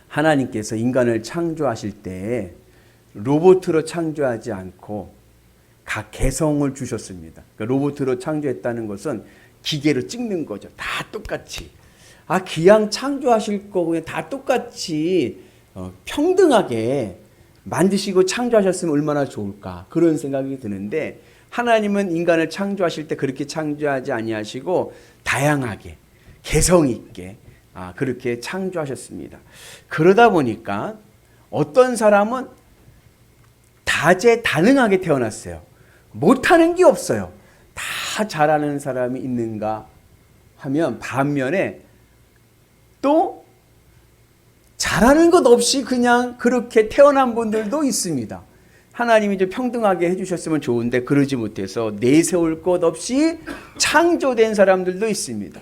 하나님께서 인간을 창조하실 때 로봇으로 창조하지 않고 각 개성을 주셨습니다. 그러니까 로봇으로 창조했다는 것은 기계로 찍는 거죠. 다 똑같이. 기왕 창조하실 거 그냥 다 똑같이 평등하게 만드시고 창조하셨으면 얼마나 좋을까 그런 생각이 드는데, 하나님은 인간을 창조하실 때 그렇게 창조하지 아니하시고 다양하게 개성 있게 그렇게 창조하셨습니다. 그러다 보니까 어떤 사람은 다재다능하게 태어났어요. 못하는 게 없어요. 다 잘하는 사람이 있는가 하면 반면에 또 잘하는 것 없이 그냥 그렇게 태어난 분들도 있습니다. 하나님이 좀 평등하게 해주셨으면 좋은데 그러지 못해서 내세울 것 없이 창조된 사람들도 있습니다.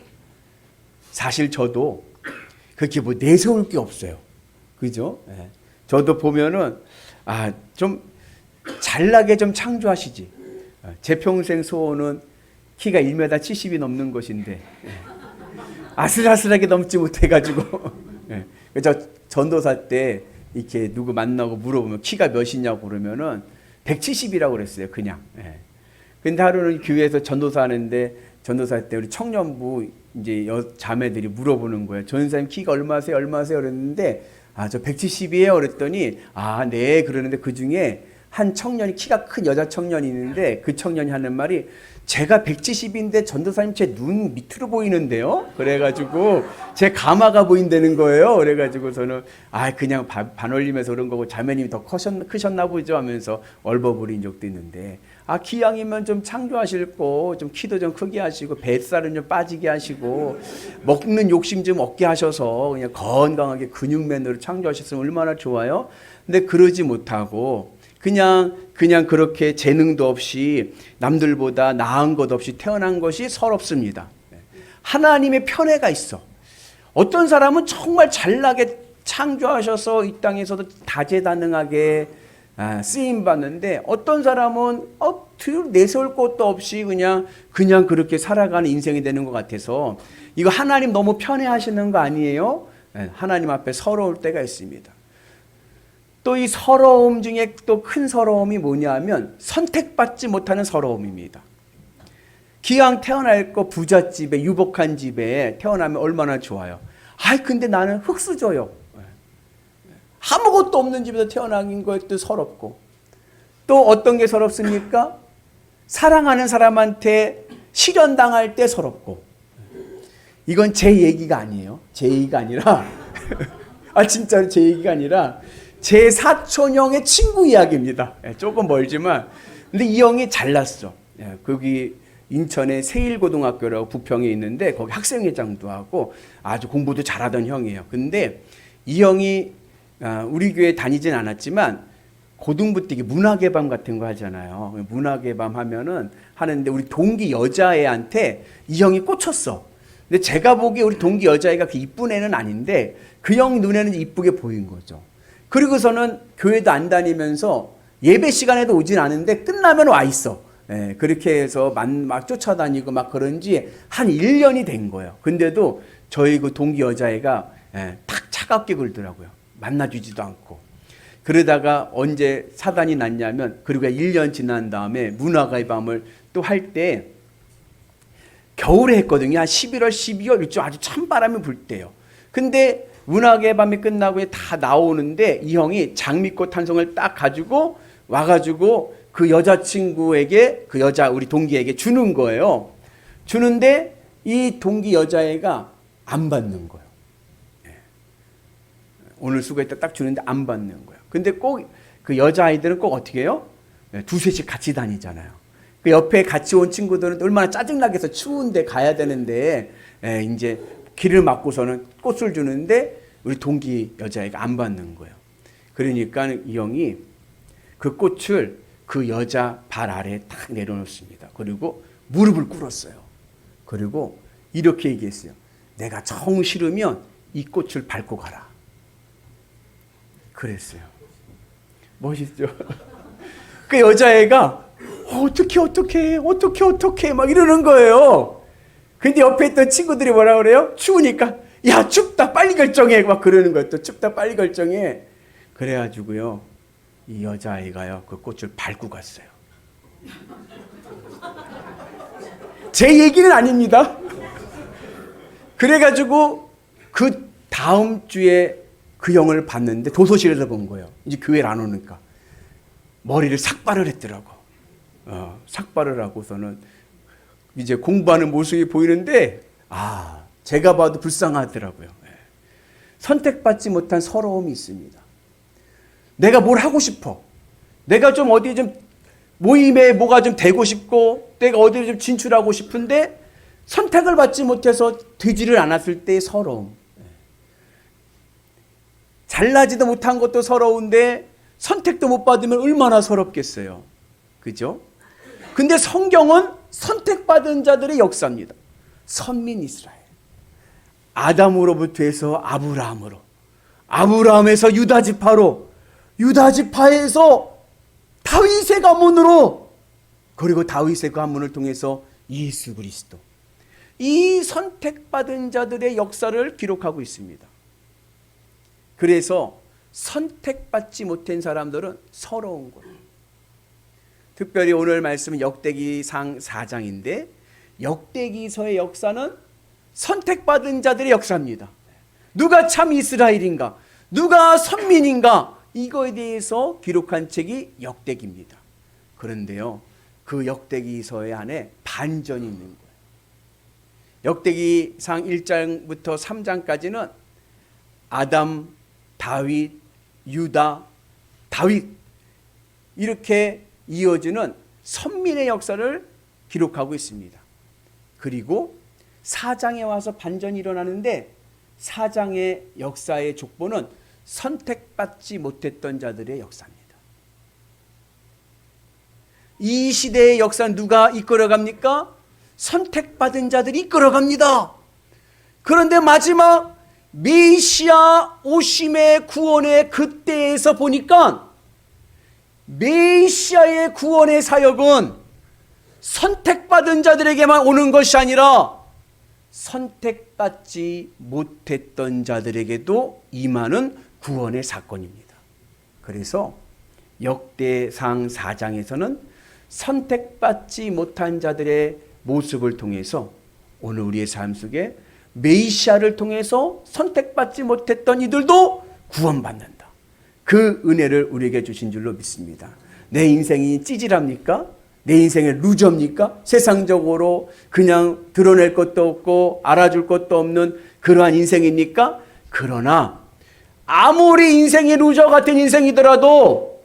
사실 저도 그렇게 내세울 게 없어요. 그죠? 네. 저도 보면은 좀 잘나게 좀 창조하시지. 제 평생 소원은 키가 1m 70이 넘는 것인데 아슬아슬하게 넘지 못해가지고 저 전도사 때 이렇게 누구 만나고 물어보면 키가 몇이냐고 그러면은 170이라고 그랬어요. 그냥. 근데 하루는 교회에서 전도사 하는데 전도사 때 우리 청년부 이제 자매들이 물어보는 거예요. 전사님 키가 얼마세요? 그랬는데 저 170이에요. 그랬더니 네 그러는데 그 중에 한 청년이 키가 큰 여자 청년이 있는데 그 청년이 하는 말이 제가 170인데 전도사님 제 눈 밑으로 보이는데요. 그래가지고 제 가마가 보인다는 거예요. 그래가지고 저는 그냥 반올림해서 그런 거고 자매님이 더 크셨나 보죠 하면서 얼버무린 적도 있는데, 기왕이면 좀 창조하실 거 좀 키도 좀 크게 하시고 뱃살은 좀 빠지게 하시고 먹는 욕심 좀 없게 하셔서 그냥 건강하게 근육맨으로 창조하셨으면 얼마나 좋아요. 근데 그러지 못하고 그냥 그렇게 재능도 없이 남들보다 나은 것 없이 태어난 것이 서럽습니다. 하나님의 편애가 있어. 어떤 사람은 정말 잘나게 창조하셔서 이 땅에서도 다재다능하게 쓰임 받는데, 어떤 사람은 내세울 것도 없이 그냥 그렇게 살아가는 인생이 되는 것 같아서 이거 하나님 너무 편애하시는 거 아니에요? 하나님 앞에 서러울 때가 있습니다. 또 이 서러움 중에 또 큰 서러움이 뭐냐면 선택받지 못하는 서러움입니다. 기왕 태어날 거 부잣집에 유복한 집에 태어나면 얼마나 좋아요. 근데 나는 흙수저요. 아무것도 없는 집에서 태어난 것도 서럽고, 또 어떤 게 서럽습니까? 사랑하는 사람한테 실현당할 때 서럽고. 이건 제 얘기가 아니에요. 제 얘기가 아니라 진짜로 제 얘기가 아니라 제 사촌 형의 친구 이야기입니다. 조금 멀지만 근데 이 형이 잘났어. 거기 인천에 세일고등학교라고 부평에 있는데 거기 학생회장도 하고 아주 공부도 잘하던 형이에요. 근데 이 형이 우리 교회 다니진 않았지만 고등부 때 문화개밤 같은 거 하잖아요. 문화개밤 하는데 우리 동기 여자애한테 이 형이 꽂혔어. 근데 제가 보기에 우리 동기 여자애가 그 이쁜 애는 아닌데 그 형 눈에는 이쁘게 보인 거죠. 그리고서는 교회도 안 다니면서 예배 시간에도 오진 않은데 끝나면 와 있어. 그렇게 해서 막 쫓아다니고 막 그런지 한 1년이 된 거예요. 근데도 저희 그 동기 여자애가 탁 차갑게 굴더라고요. 만나주지도 않고. 그러다가 언제 사단이 났냐면, 그리고 1년 지난 다음에 문화가의 밤을 또 할 때 겨울에 했거든요. 한 11월, 12월 이쪽 아주 찬바람이 불 때요. 근데 문학의 밤이 끝나고 다 나오는데 이 형이 장미꽃 한 송을 딱 가지고 와가지고 그 여자친구에게, 우리 동기에게 주는 거예요. 주는데 이 동기 여자애가 안 받는 거예요. 오늘 수고했다 딱 주는데 안 받는 거예요. 근데 꼭 그 여자아이들은 꼭 어떻게 해요? 두세씩 같이 다니잖아요. 그 옆에 같이 온 친구들은 얼마나 짜증나게 해서 추운데 가야 되는데 이제 길을 막고서는 꽃을 주는데 우리 동기 여자애가 안 받는 거예요. 그러니까 이 형이 그 꽃을 그 여자 발 아래에 딱 내려놓습니다. 그리고 무릎을 꿇었어요. 그리고 이렇게 얘기했어요. 내가 정 싫으면 이 꽃을 밟고 가라. 그랬어요. 멋있죠? 그 여자애가 어떻게 막 이러는 거예요. 근데 옆에 있던 친구들이 뭐라 그래요? 추우니까 야, 춥다, 빨리 결정해. 막 그러는 거예요. 또 춥다, 빨리 결정해. 그래가지고요, 이 여자아이가요, 그 꽃을 밟고 갔어요. 제 얘기는 아닙니다. 그래가지고 그 다음 주에 그 영을 봤는데 도서실에서 본 거예요. 이제 교회를 안 오니까. 머리를 삭발을 했더라고. 삭발을 하고서는 이제 공부하는 모습이 보이는데, 제가 봐도 불쌍하더라고요. 선택받지 못한 서러움이 있습니다. 내가 뭘 하고 싶어. 내가 좀 어디 좀 모임에 뭐가 좀 되고 싶고, 내가 어디를 좀 진출하고 싶은데 선택을 받지 못해서 되지를 않았을 때의 서러움. 잘나지도 못한 것도 서러운데 선택도 못 받으면 얼마나 서럽겠어요. 그죠? 근데 성경은 선택받은 자들의 역사입니다. 선민 이스라엘. 아담으로부터 해서 아브라함으로, 아브라함에서 유다 지파로, 유다 지파에서 다윗의 가문으로, 그리고 다윗의 가문을 통해서 예수 그리스도. 이 선택받은 자들의 역사를 기록하고 있습니다. 그래서 선택받지 못한 사람들은 서러운 거예요. 특별히 오늘 말씀은 역대기상 4장인데, 역대기서의 역사는 선택받은 자들의 역사입니다. 누가 참 이스라엘인가, 누가 선민인가, 이거에 대해서 기록한 책이 역대기입니다. 그런데요, 그 역대기서의 안에 반전이 있는 거예요. 역대기상 1장부터 3장까지는 아담, 다윗, 유다, 다윗, 이렇게 이어지는 선민의 역사를 기록하고 있습니다. 그리고 4장에 와서 반전이 일어나는데, 4장의 역사의 족보는 선택받지 못했던 자들의 역사입니다. 이 시대의 역사는 누가 이끌어갑니까? 선택받은 자들이 이끌어갑니다. 그런데 마지막 메시아 오심의 구원의 그때에서 보니까 메시아의 구원의 사역은 선택받은 자들에게만 오는 것이 아니라 선택받지 못했던 자들에게도 임하는 구원의 사건입니다. 그래서 역대상 4장에서는 선택받지 못한 자들의 모습을 통해서 오늘 우리의 삶 속에 메시아를 통해서 선택받지 못했던 이들도 구원받는다. 그 은혜를 우리에게 주신 줄로 믿습니다. 내 인생이 찌질합니까? 내 인생의 루저입니까? 세상적으로 그냥 드러낼 것도 없고 알아줄 것도 없는 그러한 인생입니까? 그러나 아무리 인생이 루저 같은 인생이더라도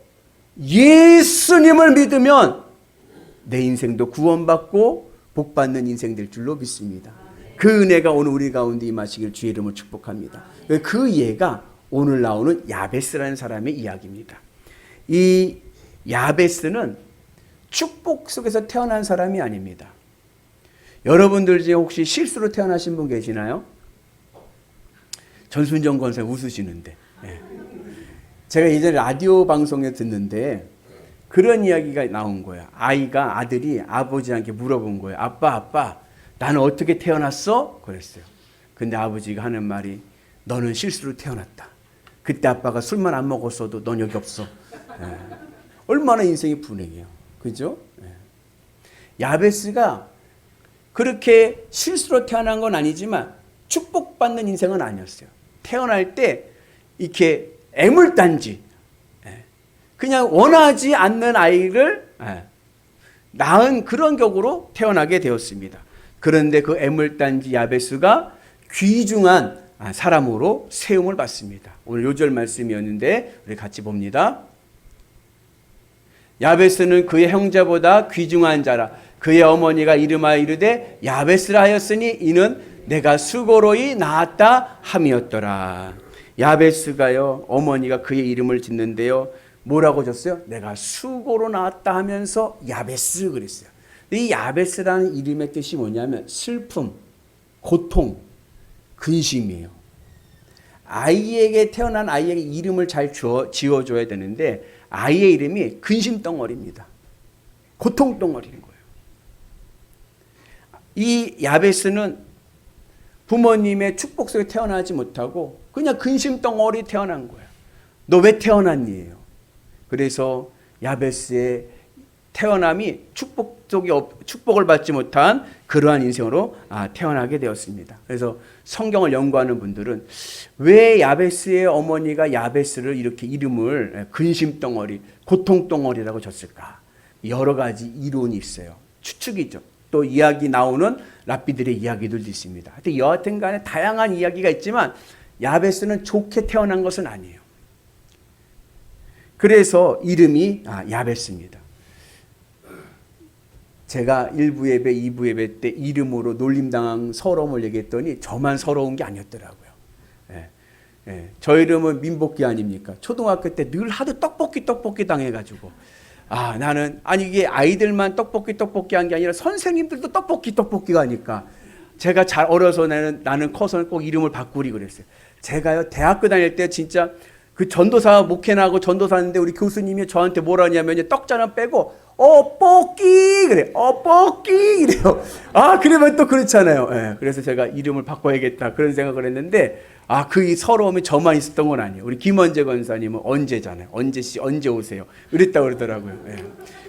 예수님을 믿으면 내 인생도 구원받고 복받는 인생 될 줄로 믿습니다. 그 은혜가 오늘 우리 가운데 임하시길 주의 이름으로 축복합니다. 그 예가 오늘 나오는 야베스라는 사람의 이야기입니다. 이 야베스는 축복 속에서 태어난 사람이 아닙니다. 여러분들 중에 혹시 실수로 태어나신 분 계시나요? 전순정 권사님 웃으시는데. 제가 예전에 라디오 방송에 듣는데 그런 이야기가 나온 거예요. 아들이 아버지한테 물어본 거예요. 아빠, 나는 어떻게 태어났어? 그랬어요. 근데 아버지가 하는 말이, 너는 실수로 태어났다. 그때 아빠가 술만 안 먹었어도 넌 여기 없어. 얼마나 인생이 분해요. 그죠? 야베스가 그렇게 실수로 태어난 건 아니지만 축복받는 인생은 아니었어요. 태어날 때 이렇게 애물단지, 그냥 원하지 않는 아이를 낳은 그런 격으로 태어나게 되었습니다. 그런데 그 애물단지 야베스가 귀중한 사람으로 세움을 받습니다. 오늘 요절 말씀이었는데 우리 같이 봅니다. 야베스는 그의 형제보다 귀중한 자라. 그의 어머니가 이름하여 이르되 야베스라 하였으니 이는 내가 수고로이 낳았다 함이었더라. 야베스가요, 어머니가 그의 이름을 짓는데요, 뭐라고 줬어요? 내가 수고로 낳았다 하면서 야베스 그랬어요. 이 야베스라는 이름의 뜻이 뭐냐면 슬픔, 고통, 근심이에요. 아이에게, 태어난 아이에게 이름을 잘 지어줘야 되는데 아이의 이름이 근심덩어리입니다. 고통덩어리인 거예요. 이 야베스는 부모님의 축복 속에 태어나지 못하고 그냥 근심 덩어리 태어난 거야. 너 왜 태어났니예요. 그래서 야베스의 태어남이 축복을 받지 못한 그러한 인생으로 태어나게 되었습니다. 그래서 성경을 연구하는 분들은 왜 야베스의 어머니가 야베스를 이렇게 이름을 근심덩어리, 고통덩어리라고 줬을까? 여러 가지 이론이 있어요. 추측이죠. 또 이야기 나오는 랍비들의 이야기들도 있습니다. 하여튼 여하튼 간에 다양한 이야기가 있지만 야베스는 좋게 태어난 것은 아니에요. 그래서 이름이 야베스입니다. 제가 1부 예배, 2부 예배 때 이름으로 놀림당한 서러움을 얘기했더니 저만 서러운 게 아니었더라고요. 저 이름은 민복기 아닙니까? 초등학교 때 늘 하도 떡볶이 당해가지고 나는 이게 아이들만 떡볶이 한 게 아니라 선생님들도 떡볶이가 하니까 제가 잘 어려서 나는 커서는 꼭 이름을 바꾸리 그랬어요. 제가요 대학교 다닐 때 진짜 그 전도사 목회나고 전도사 하는데 우리 교수님이 저한테 뭐라 하냐면 떡자는 빼고 뻑기 그래. 뻑기 이래요. 그러면 또 그렇잖아요. 그래서 제가 이름을 바꿔야겠다 그런 생각을 했는데 그 서러움이 저만 있었던 건 아니에요. 우리 김원재 권사님은 언제잖아요. 언제 오세요. 그랬다 그러더라고요.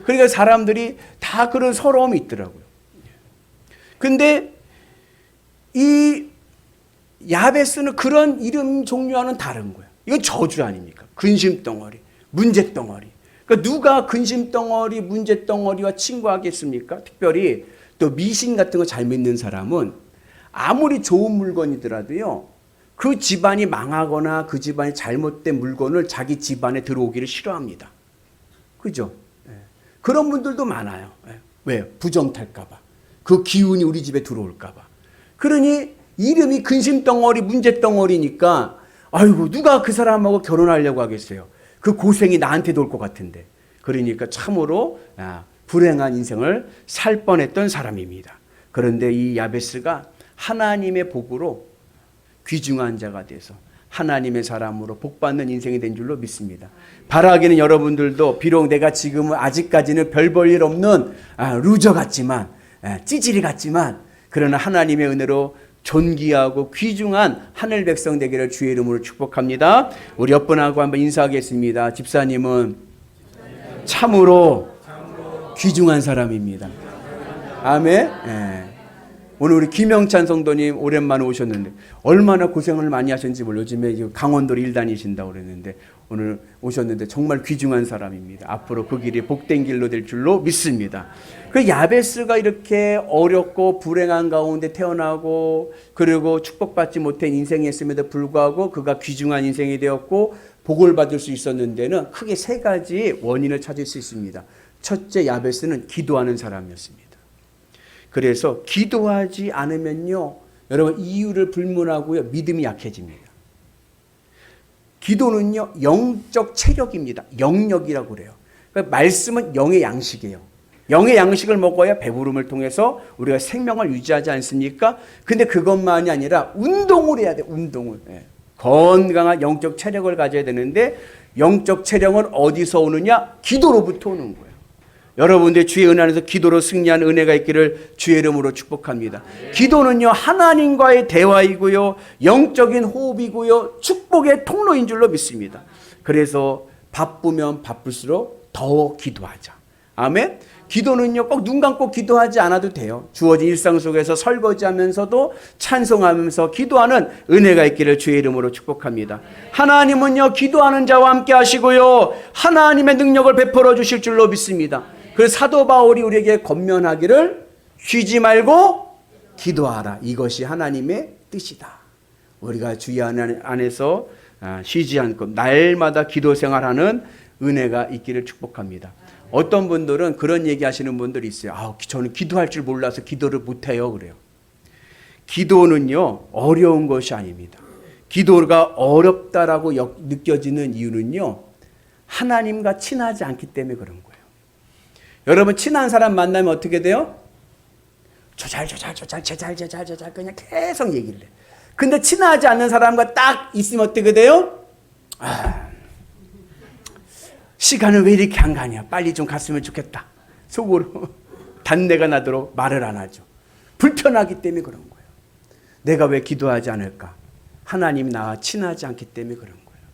그러니까 사람들이 다 그런 서러움이 있더라고요. 근데 이 야베스는 그런 이름 종류와는 다른 거예요. 이건 저주 아닙니까? 근심덩어리, 문제덩어리. 그러니까 누가 근심덩어리, 문제덩어리와 친구하겠습니까? 특별히 또 미신 같은 거 잘 믿는 사람은 아무리 좋은 물건이더라도요. 그 집안이 망하거나 그 집안이 잘못된 물건을 자기 집안에 들어오기를 싫어합니다. 그죠? 그런 분들도 많아요. 왜요? 부정 탈까봐. 그 기운이 우리 집에 들어올까봐. 그러니 이름이 근심덩어리, 문제덩어리니까 아이고 누가 그 사람하고 결혼하려고 하겠어요. 그 고생이 나한테도 올 것 같은데. 그러니까 참으로 불행한 인생을 살 뻔했던 사람입니다. 그런데 이 야베스가 하나님의 복으로 귀중한 자가 돼서 하나님의 사람으로 복받는 인생이 된 줄로 믿습니다. 바라기는 여러분들도 비록 내가 지금은 아직까지는 별 볼 일 없는 루저 같지만 찌질이 같지만 그러나 하나님의 은혜로 존귀하고 귀중한 하늘 백성 되기를 주의 이름으로 축복합니다. 우리 옆분하고 한번 인사하겠습니다. 집사님은 참으로 귀중한 사람입니다. 아멘. 오늘 우리 김영찬 성도님 오랜만에 오셨는데 얼마나 고생을 많이 하셨는지 몰라요. 요즘에 강원도로 일 다니신다고 그랬는데 오늘 오셨는데 정말 귀중한 사람입니다. 앞으로 그 길이 복된 길로 될 줄로 믿습니다. 그 야베스가 이렇게 어렵고 불행한 가운데 태어나고 그리고 축복받지 못한 인생이었음에도 불구하고 그가 귀중한 인생이 되었고 복을 받을 수 있었는 데는 크게 세 가지 원인을 찾을 수 있습니다. 첫째, 야베스는 기도하는 사람이었습니다. 그래서 기도하지 않으면요, 여러분 이유를 불문하고요, 믿음이 약해집니다. 기도는요, 영적 체력입니다. 영력이라고 그래요. 그러니까 말씀은 영의 양식이에요. 영의 양식을 먹어야 배부름을 통해서 우리가 생명을 유지하지 않습니까? 근데 그것만이 아니라 운동을 해야 돼요. 운동을. 건강한 영적 체력을 가져야 되는데 영적 체력은 어디서 오느냐? 기도로부터 오는 거예요. 여러분들 주의 은혜 안에서 기도로 승리하는 은혜가 있기를 주의 이름으로 축복합니다. 기도는요, 하나님과의 대화이고요, 영적인 호흡이고요, 축복의 통로인 줄로 믿습니다. 그래서 바쁘면 바쁠수록 더 기도하자. 아멘. 기도는요, 꼭 눈 감고 기도하지 않아도 돼요. 주어진 일상 속에서 설거지하면서도 찬송하면서 기도하는 은혜가 있기를 주의 이름으로 축복합니다. 하나님은요, 기도하는 자와 함께 하시고요, 하나님의 능력을 베풀어 주실 줄로 믿습니다. 그래서 사도 바울이 우리에게 권면하기를 쉬지 말고 기도하라. 이것이 하나님의 뜻이다. 우리가 주의 안에서 쉬지 않고 날마다 기도 생활하는 은혜가 있기를 축복합니다. 어떤 분들은 그런 얘기 하시는 분들이 있어요. 저는 기도할 줄 몰라서 기도를 못해요. 그래요. 기도는요, 어려운 것이 아닙니다. 기도가 어렵다라고 느껴지는 이유는요, 하나님과 친하지 않기 때문에 그런 거예요. 여러분, 친한 사람 만나면 어떻게 돼요? 조잘 그냥 계속 얘기를 해. 근데 친하지 않는 사람과 딱 있으면 어떻게 돼요? 시간은 왜 이렇게 안 가냐? 빨리 좀 갔으면 좋겠다. 속으로 단내가 나도록 말을 안 하죠. 불편하기 때문에 그런 거예요. 내가 왜 기도하지 않을까? 하나님이 나와 친하지 않기 때문에 그런 거예요.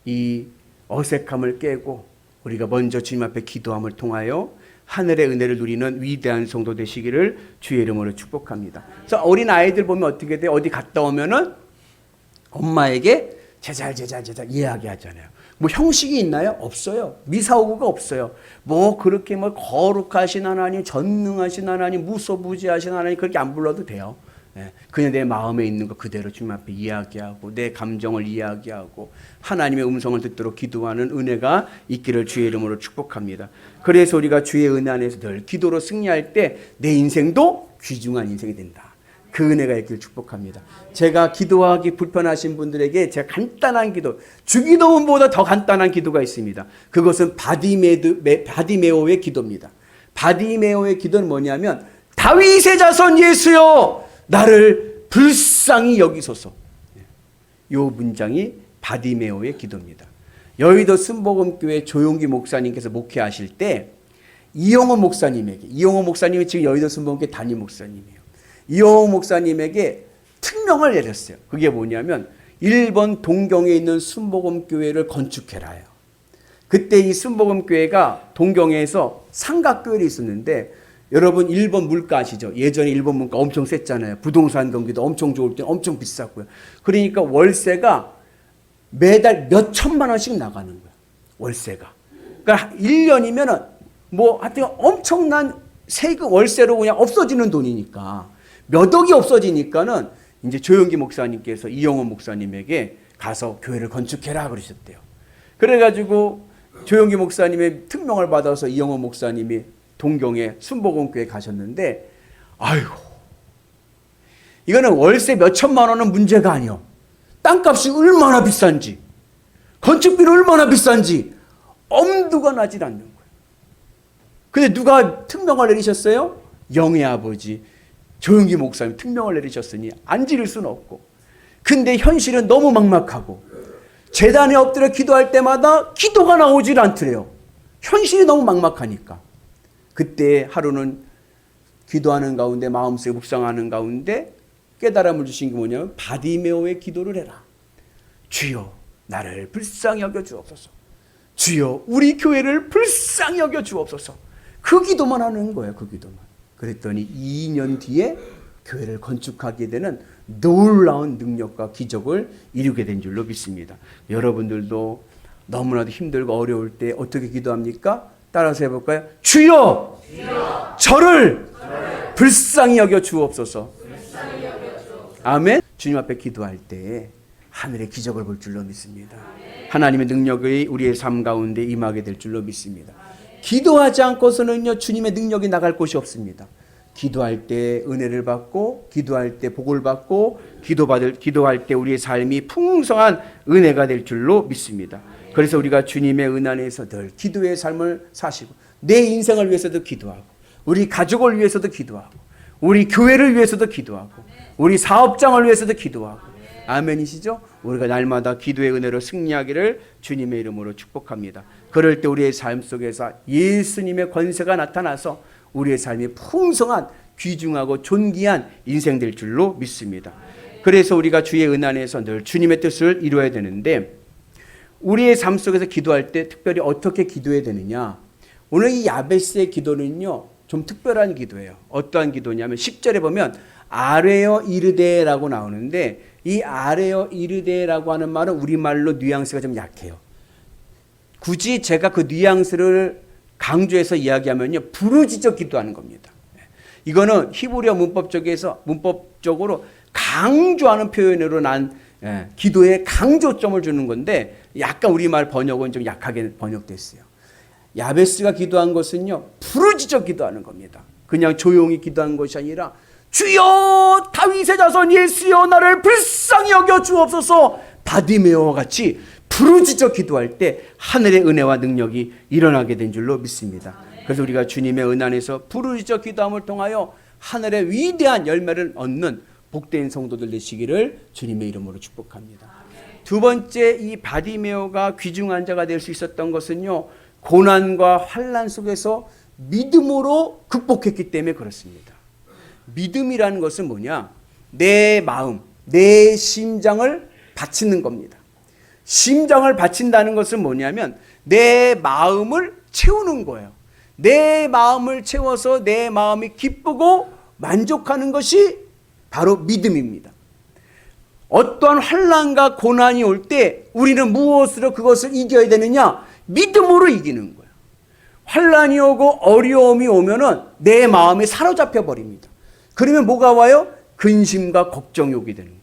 이 어색함을 깨고 우리가 먼저 주님 앞에 기도함을 통하여 하늘의 은혜를 누리는 위대한 성도 되시기를 주의 이름으로 축복합니다. 그래서 어린 아이들 보면 어떻게 돼요? 어디 갔다 오면은 엄마에게 제잘 이야기하잖아요. 뭐 형식이 있나요? 없어요. 미사오구가 없어요. 뭐 그렇게 뭐 거룩하신 하나님, 전능하신 하나님, 무소부지하신 하나님 그렇게 안 불러도 돼요. 그냥 내 마음에 있는 거 그대로 주님 앞에 이야기하고 내 감정을 이야기하고 하나님의 음성을 듣도록 기도하는 은혜가 있기를 주의 이름으로 축복합니다. 그래서 우리가 주의 은혜 안에서 늘 기도로 승리할 때 내 인생도 귀중한 인생이 된다. 그 은혜가 있기를 축복합니다. 제가 기도하기 불편하신 분들에게 제가 간단한 기도, 주기도문보다 더 간단한 기도가 있습니다. 그것은 바디메오의 기도입니다. 바디메오의 기도는 뭐냐면 다윗의 자손 예수여 나를 불쌍히 여기소서. 이 문장이 바디메오의 기도입니다. 여의도 순복음교회 조용기 목사님께서 목회하실 때 이용호 목사님이 지금 여의도 순복음교회 담임 목사님이에요. 이용호 목사님에게 특명을 내렸어요. 그게 뭐냐면 일본 동경에 있는 순복음교회를 건축해라요. 그때 이 순복음교회가 동경에서 삼각교회를 있었는데 여러분 일본 물가 아시죠? 예전에 일본 물가 엄청 셌잖아요. 부동산 경기도 엄청 좋을 때 엄청 비쌌고요. 그러니까 월세가 매달 몇 천만 원씩 나가는 거예요. 월세가. 그러니까 1년이면은 뭐 하여튼 엄청난 세금 월세로 그냥 없어지는 돈이니까 몇 억이 없어지니까는 이제 조용기 목사님께서 이영호 목사님에게 가서 교회를 건축해라 그러셨대요. 그래가지고 조용기 목사님의 특명을 받아서 이영호 목사님이 동경에 순복음교회 가셨는데 아이고 이거는 월세 몇 천만 원은 문제가 아니요. 땅값이 얼마나 비싼지 건축비는 얼마나 비싼지 엄두가 나질 않는 거예요. 근데 누가 특명을 내리셨어요? 영의 아버지 조용기 목사님 특명을 내리셨으니 안 지를 수는 없고 근데 현실은 너무 막막하고 제단에 엎드려 기도할 때마다 기도가 나오질 않더래요. 현실이 너무 막막하니까. 그때 하루는 기도하는 가운데 마음속에 묵상하는 가운데 깨달음을 주신 게 뭐냐면 바디메오의 기도를 해라. 주여 나를 불쌍히 여겨 주옵소서. 주여 우리 교회를 불쌍히 여겨 주옵소서. 그 기도만 하는 거예요. 그 기도만. 그랬더니 2년 뒤에 교회를 건축하게 되는 놀라운 능력과 기적을 이루게 된 줄로 믿습니다. 여러분들도 너무나도 힘들고 어려울 때 어떻게 기도합니까? 따라서 해볼까요? 주여, 저를 불쌍히 여겨 주옵소서. 아멘. 주님 앞에 기도할 때 하늘의 기적을 볼 줄로 믿습니다. 하나님의 능력이 우리의 삶 가운데 임하게 될 줄로 믿습니다. 기도하지 않고서는요 주님의 능력이 나갈 곳이 없습니다. 기도할 때 은혜를 받고 기도할 때 복을 받고 기도할 때 우리의 삶이 풍성한 은혜가 될 줄로 믿습니다. 그래서 우리가 주님의 은혜 안에서 늘 기도의 삶을 사시고 내 인생을 위해서도 기도하고 우리 가족을 위해서도 기도하고 우리 교회를 위해서도 기도하고 우리 사업장을 위해서도 기도하고 아멘이시죠? 우리가 날마다 기도의 은혜로 승리하기를 주님의 이름으로 축복합니다. 그럴 때 우리의 삶 속에서 예수님의 권세가 나타나서 우리의 삶이 풍성한 귀중하고 존귀한 인생 될 줄로 믿습니다. 그래서 우리가 주의 은혜 안에서 늘 주님의 뜻을 이루어야 되는데 우리의 삶 속에서 기도할 때 특별히 어떻게 기도해야 되느냐. 오늘 이 야베스의 기도는요 좀 특별한 기도예요. 어떠한 기도냐면 10절에 보면 아뢰어 이르되라고 나오는데 이 아뢰어 이르되라고 하는 말은 우리말로 뉘앙스가 좀 약해요. 굳이 제가 그 뉘앙스를 강조해서 이야기하면요 부르짖어 기도하는 겁니다. 이거는 히브리어 문법적으로 강조하는 표현으로 난 기도에 강조점을 주는 건데 약간 우리말 번역은 좀 약하게 번역됐어요. 야베스가 기도한 것은요 부르짖어 기도하는 겁니다. 그냥 조용히 기도한 것이 아니라 주여 다윗의 자손 예수여 나를 불쌍히 여겨 주옵소서. 바디메오와 같이 부르짖어 기도할 때 하늘의 은혜와 능력이 일어나게 된 줄로 믿습니다. 그래서 우리가 주님의 은혜 안에서 부르짖어 기도함을 통하여 하늘의 위대한 열매를 얻는 복된 성도들 되시기를 주님의 이름으로 축복합니다. 두 번째 이 바디메오가 귀중한 자가 될 수 있었던 것은요 고난과 환난 속에서 믿음으로 극복했기 때문에 그렇습니다. 믿음이라는 것은 뭐냐? 내 마음, 내 심장을 바치는 겁니다. 심장을 바친다는 것은 뭐냐면 내 마음을 채우는 거예요. 내 마음을 채워서 내 마음이 기쁘고 만족하는 것이 바로 믿음입니다. 어떠한 환난과 고난이 올 때 우리는 무엇으로 그것을 이겨야 되느냐? 믿음으로 이기는 거예요. 환난이 오고 어려움이 오면은 내 마음이 사로잡혀 버립니다. 그러면 뭐가 와요? 근심과 걱정이 오게 되는 거예요.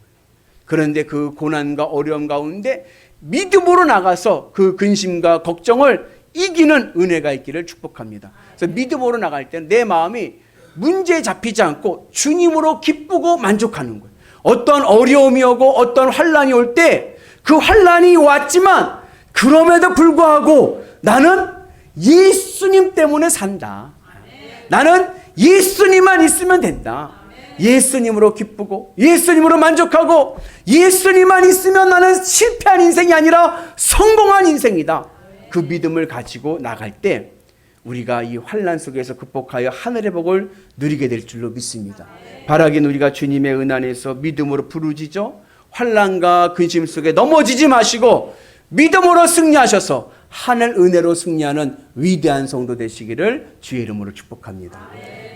그런데 그 고난과 어려움 가운데 믿음으로 나가서 그 근심과 걱정을 이기는 은혜가 있기를 축복합니다. 그래서 믿음으로 나갈 때는 내 마음이 문제에 잡히지 않고 주님으로 기쁘고 만족하는 거예요. 어떤 어려움이 오고 어떤 환난이 올 때 그 환난이 왔지만 그럼에도 불구하고 나는 예수님 때문에 산다. 나는 예수님만 있으면 된다. 예수님으로 기쁘고 예수님으로 만족하고 예수님만 있으면 나는 실패한 인생이 아니라 성공한 인생이다. 그 믿음을 가지고 나갈 때 우리가 이 환난 속에서 극복하여 하늘의 복을 누리게 될 줄로 믿습니다. 바라긴 우리가 주님의 은혜에서 믿음으로 부르짖어 환난과 근심 속에 넘어지지 마시고 믿음으로 승리하셔서 하늘 은혜로 승리하는 위대한 성도 되시기를 주의 이름으로 축복합니다.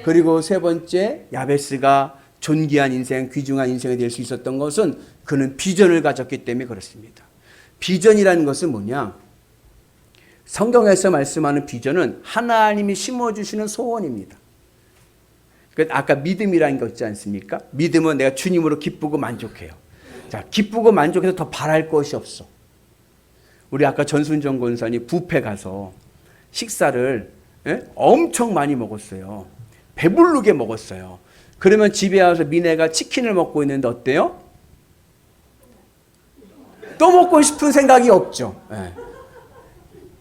그리고 세 번째, 야베스가 존귀한 인생, 귀중한 인생이 될 수 있었던 것은 그는 비전을 가졌기 때문에 그렇습니다. 비전이라는 것은 뭐냐? 성경에서 말씀하는 비전은 하나님이 심어주시는 소원입니다. 아까 믿음이라는 거 있지 않습니까? 믿음은 내가 주님으로 기쁘고 만족해요. 자, 기쁘고 만족해서 더 바랄 것이 없어. 우리 아까 전순정 권사님 뷔페 가서 식사를 엄청 많이 먹었어요. 배부르게 먹었어요. 그러면 집에 와서 미네가 치킨을 먹고 있는데 어때요? 또 먹고 싶은 생각이 없죠.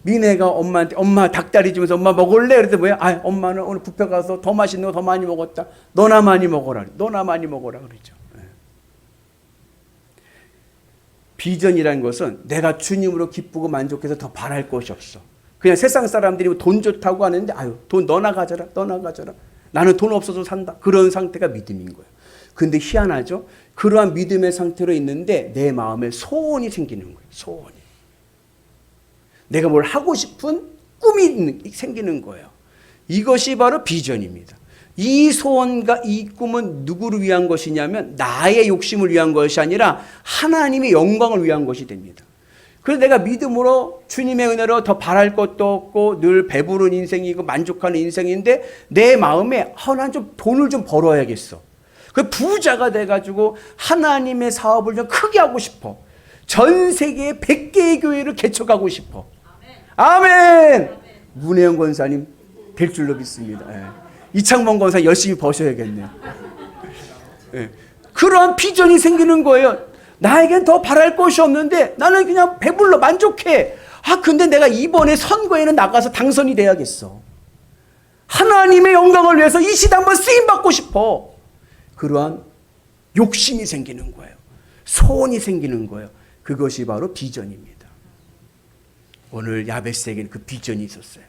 미네가 엄마한테 엄마 닭다리 주면서 엄마 먹을래? 그랬더니 뭐야? 아, 엄마는 오늘 뷔페 가서 더 맛있는 거 더 많이 먹었다. 너나 많이 먹어라. 너나 많이 먹어라 그러죠. 비전이라는 것은 내가 주님으로 기쁘고 만족해서 더 바랄 것이 없어. 그냥 세상 사람들이 돈 좋다고 하는데 아유 돈 너나 가져라 너나 가져라. 나는 돈 없어서 산다. 그런 상태가 믿음인 거예요. 근데 희한하죠. 그러한 믿음의 상태로 있는데 내 마음에 소원이 생기는 거예요. 소원이. 내가 뭘 하고 싶은 꿈이 생기는 거예요. 이것이 바로 비전입니다. 이 소원과 이 꿈은 누구를 위한 것이냐면 나의 욕심을 위한 것이 아니라 하나님의 영광을 위한 것이 됩니다. 그래서 내가 믿음으로 주님의 은혜로 더 바랄 것도 없고 늘 배부른 인생이고 만족하는 인생인데 내 마음에 난 좀 돈을 좀 벌어야겠어. 그 부자가 돼가지고 하나님의 사업을 좀 크게 하고 싶어. 전 세계에 100개의 교회를 개척하고 싶어. 아멘. 문혜영 권사님 될 줄로 믿습니다. 이창범 권사 열심히 버셔야겠네요. 그러한 비전이 생기는 거예요. 나에겐 더 바랄 것이 없는데 나는 그냥 배불러 만족해. 근데 내가 이번에 선거에는 나가서 당선이 돼야겠어. 하나님의 영광을 위해서 이 시대 한번 쓰임받고 싶어. 그러한 욕심이 생기는 거예요. 소원이 생기는 거예요. 그것이 바로 비전입니다. 오늘 야베스에게는 그 비전이 있었어요.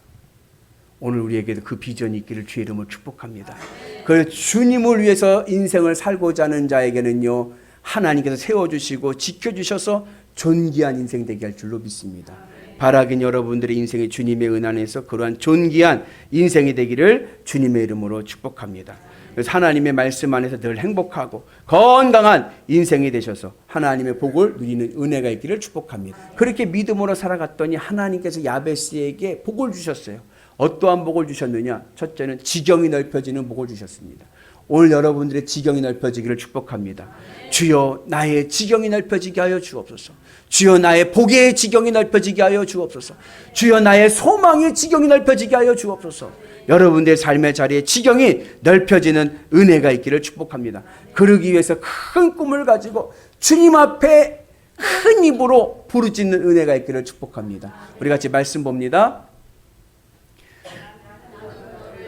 오늘 우리에게도 그 비전이 있기를 주의 이름으로 축복합니다. 그래서 주님을 위해서 인생을 살고자 하는 자에게는요, 하나님께서 세워주시고 지켜주셔서 존귀한 인생 되게 할 줄로 믿습니다. 바라긴 여러분들의 인생이 주님의 은혜 안에서 그러한 존귀한 인생이 되기를 주님의 이름으로 축복합니다. 그래서 하나님의 말씀 안에서 늘 행복하고 건강한 인생이 되셔서 하나님의 복을 누리는 은혜가 있기를 축복합니다. 그렇게 믿음으로 살아갔더니 하나님께서 야베스에게 복을 주셨어요. 어떠한 복을 주셨느냐? 첫째는 지경이 넓혀지는 복을 주셨습니다. 오늘 여러분들의 지경이 넓혀지기를 축복합니다. 주여 나의 지경이 넓혀지게 하여 주옵소서. 주여 나의 복의 지경이 넓혀지게 하여 주옵소서. 주여 나의 소망의 지경이 넓혀지게 하여 주옵소서. 여러분들의 삶의 자리에 지경이 넓혀지는 은혜가 있기를 축복합니다. 그러기 위해서 큰 꿈을 가지고 주님 앞에 큰 입으로 부르짖는 은혜가 있기를 축복합니다. 우리 같이 말씀 봅니다.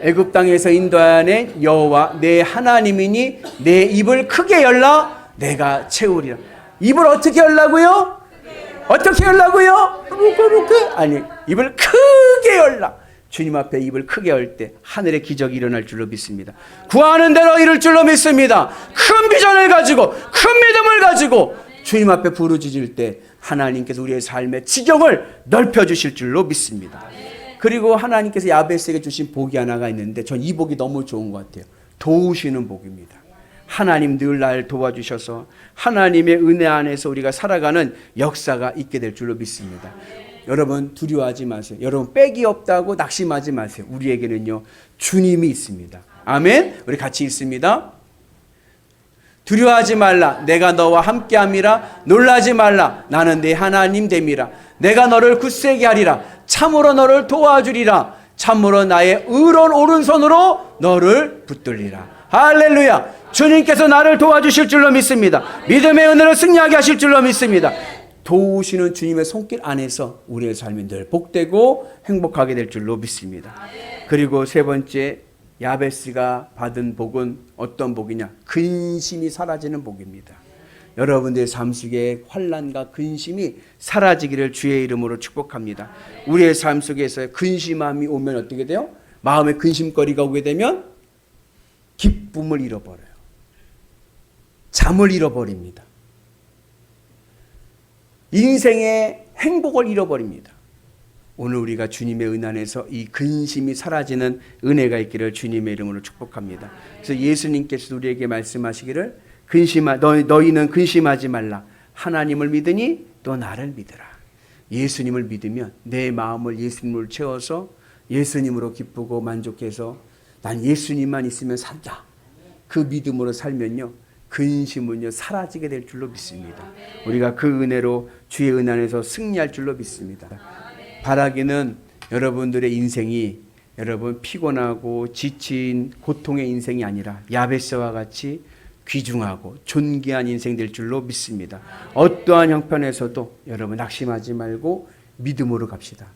애굽 땅에서 인도하는 여호와 내 하나님이니 내 입을 크게 열라 내가 채우리라. 입을 어떻게 열라고요? 어떻게 열라고요? 아니, 입을 크게 열라. 주님 앞에 입을 크게 열 때 하늘의 기적이 일어날 줄로 믿습니다. 구하는 대로 이룰 줄로 믿습니다. 큰 비전을 가지고 큰 믿음을 가지고 주님 앞에 부르짖을 때 하나님께서 우리의 삶의 지경을 넓혀주실 줄로 믿습니다. 그리고 하나님께서 야베스에게 주신 복이 하나가 있는데 전 이 복이 너무 좋은 것 같아요. 도우시는 복입니다. 하나님 늘 날 도와주셔서 하나님의 은혜 안에서 우리가 살아가는 역사가 있게 될 줄로 믿습니다. 여러분 두려워하지 마세요. 여러분 빽이 없다고 낙심하지 마세요. 우리에게는요 주님이 있습니다. 아멘. 우리 같이 읽습니다. 두려워하지 말라. 내가 너와 함께함이라. 놀라지 말라. 나는 네 하나님 됨이라. 내가 너를 굳세게 하리라. 참으로 너를 도와주리라. 참으로 나의 의로운 오른손으로 너를 붙들리라. 할렐루야. 주님께서 나를 도와주실 줄로 믿습니다. 믿음의 은혜로 승리하게 하실 줄로 믿습니다. 도우시는 주님의 손길 안에서 우리의 삶이 늘 복되고 행복하게 될 줄로 믿습니다. 그리고 세 번째, 야베스가 받은 복은 어떤 복이냐? 근심이 사라지는 복입니다. 여러분들의 삶 속에 환난과 근심이 사라지기를 주의 이름으로 축복합니다. 우리의 삶 속에서 근심함이 오면 어떻게 돼요? 마음에 근심거리가 오게 되면 기쁨을 잃어버려요. 잠을 잃어버립니다. 인생의 행복을 잃어버립니다. 오늘 우리가 주님의 은 안에서 이 근심이 사라지는 은혜가 있기를 주님의 이름으로 축복합니다. 그래서 예수님께서 우리에게 말씀하시기를 너희는 근심하지 말라. 하나님을 믿으니 또 나를 믿으라. 예수님을 믿으면 내 마음을 예수님으로 채워서 예수님으로 기쁘고 만족해서 난 예수님만 있으면 산다. 그 믿음으로 살면요 근심은요 사라지게 될 줄로 믿습니다. 우리가 그 은혜로 주의 은 안에서 승리할 줄로 믿습니다. 바라기는 여러분들의 인생이 여러분 피곤하고 지친 고통의 인생이 아니라 야베스와 같이 귀중하고 존귀한 인생 될 줄로 믿습니다. 어떠한 형편에서도 여러분 낙심하지 말고 믿음으로 갑시다.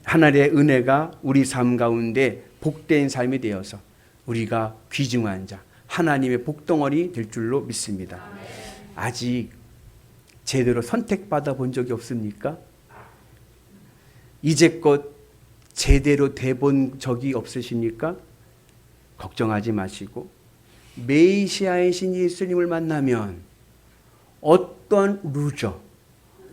하나님의 은혜가 우리 삶 가운데 복된 삶이 되어서 우리가 귀중한 자 하나님의 복덩어리 될 줄로 믿습니다. 아직 제대로 선택받아 본 적이 없습니까? 이제껏 제대로 돼본 적이 없으십니까? 걱정하지 마시고 메시아의 신 예수님을 만나면 어떠한 루저,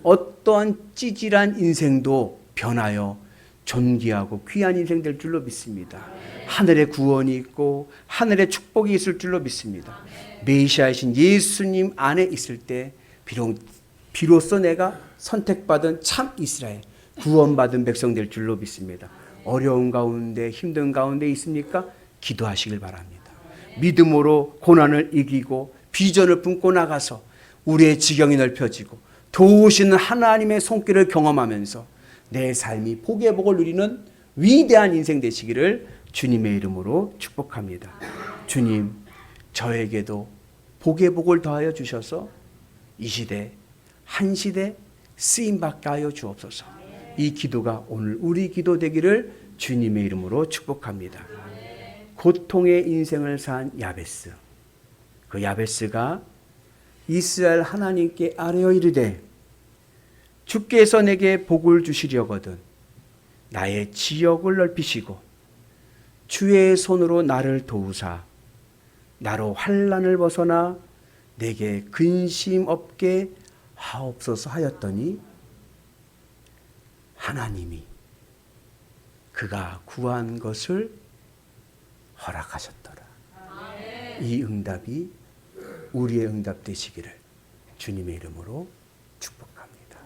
어떠한 찌질한 인생도 변하여 존귀하고 귀한 인생 될 줄로 믿습니다. 하늘의 구원이 있고 하늘의 축복이 있을 줄로 믿습니다. 메시아이신 예수님 안에 있을 때 비로소 내가 선택받은 참 이스라엘, 구원받은 백성 될 줄로 믿습니다. 어려운 가운데 힘든 가운데 있습니까? 기도하시길 바랍니다. 믿음으로 고난을 이기고 비전을 품고 나가서 우리의 지경이 넓혀지고 도우시는 하나님의 손길을 경험하면서 내 삶이 복의 복을 누리는 위대한 인생 되시기를 주님의 이름으로 축복합니다. 주님, 저에게도 복의 복을 더하여 주셔서 이 시대, 한 시대 쓰임받게 하여 주옵소서. 이 기도가 오늘 우리 기도 되기를 주님의 이름으로 축복합니다. 고통의 인생을 산 야베스, 그 야베스가 이스라엘 하나님께 아뢰어 이르되 주께서 내게 복을 주시려거든 나의 지역을 넓히시고 주의 손으로 나를 도우사 나로 환난을 벗어나 내게 근심 없게 하옵소서 하였더니 하나님이 그가 구한 것을 허락하셨더라. 이 응답이 우리의 응답 되시기를 주님의 이름으로 축복합니다.